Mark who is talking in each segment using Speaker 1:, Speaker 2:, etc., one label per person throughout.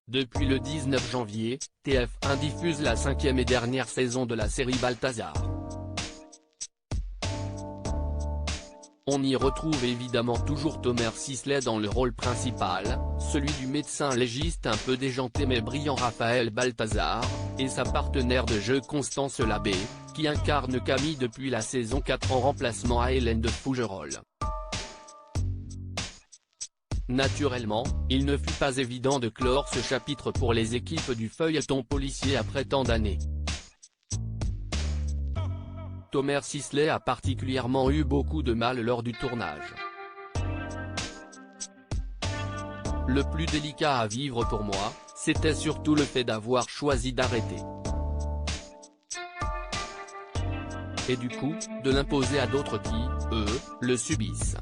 Speaker 1: Depuis le 19 janvier, TF1 diffuse la 5e et dernière saison de la série Balthazar. On y retrouve évidemment toujours Thomas Sisley dans le rôle principal, celui du médecin légiste un peu déjanté mais brillant Raphaël Balthazar, et sa partenaire de jeu Constance Labbé, qui incarne Camille depuis la saison 4 en remplacement à Hélène de Fougerolles. Naturellement, il ne fut pas évident de clore ce chapitre pour les équipes du feuilleton policier après tant d'années. Thomas Sisley a particulièrement eu beaucoup de mal lors du tournage. Le plus délicat à vivre pour moi, c'était surtout le fait d'avoir choisi d'arrêter. Et du coup, de l'imposer à d'autres qui, eux, le subissent.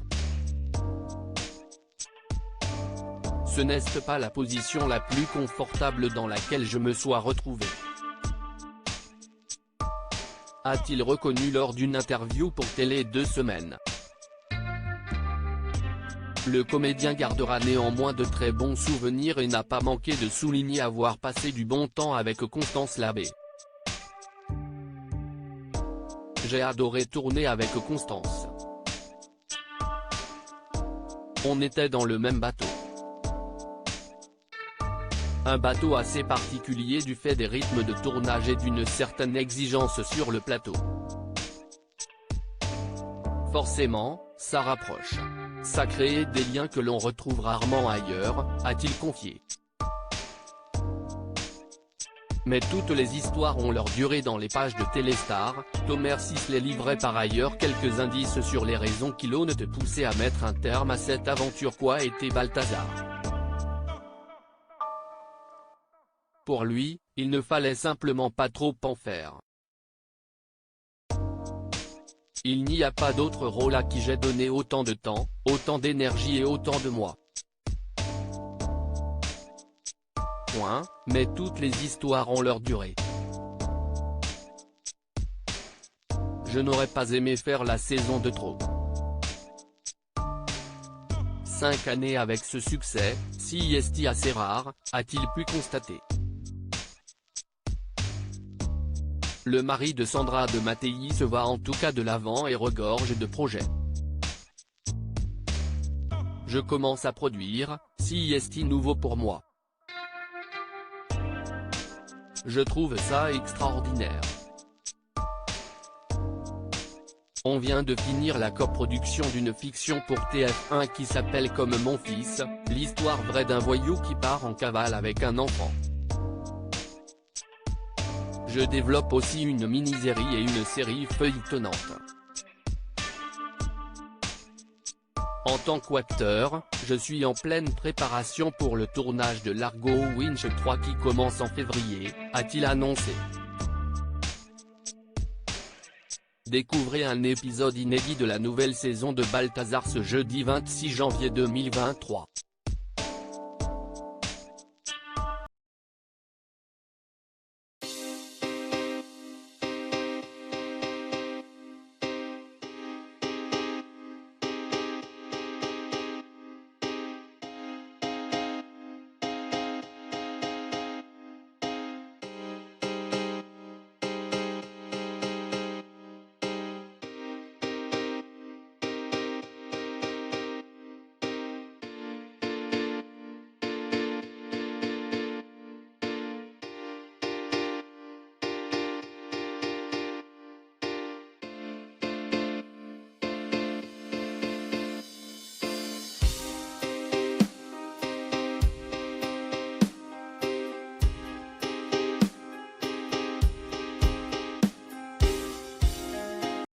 Speaker 1: Ce n'est pas la position la plus confortable dans laquelle je me sois retrouvé. A-t-il reconnu lors d'une interview pour Télé 2 semaines. Le comédien gardera néanmoins de très bons souvenirs et n'a pas manqué de souligner avoir passé du bon temps avec Constance Labbé. J'ai adoré tourner avec Constance. On était dans le même bateau. Un bateau assez particulier du fait des rythmes de tournage et d'une certaine exigence sur le plateau. Forcément, ça rapproche. Ça crée des liens que l'on retrouve rarement ailleurs, a-t-il confié. Mais toutes les histoires ont leur durée dans les pages de Téléstar. Thomas Sisley livrait par ailleurs quelques indices sur les raisons qui l'ont poussé à mettre un terme à cette aventure qu'a été Balthazar. Pour lui, il ne fallait simplement pas trop en faire. Il n'y a pas d'autre rôle à qui j'ai donné autant de temps, autant d'énergie et autant de moi. Point, mais toutes les histoires ont leur durée. Je n'aurais pas aimé faire la saison de trop. 5 années avec ce succès, si est assez rare, a-t-il pu constater. Le mari de Sandra de Mattei se va en tout cas de l'avant et regorge de projets. Je commence à produire, si est nouveau pour moi. Je trouve ça extraordinaire. On vient de finir la coproduction d'une fiction pour TF1 qui s'appelle Comme mon fils, l'histoire vraie d'un voyou qui part en cavale avec un enfant. Je développe aussi une mini-série et une série feuilletonnante. En tant qu'acteur, je suis en pleine préparation pour le tournage de Largo Winch 3 qui commence en février, a-t-il annoncé. Découvrez un épisode inédit de la nouvelle saison de Balthazar ce jeudi 26 janvier 2023.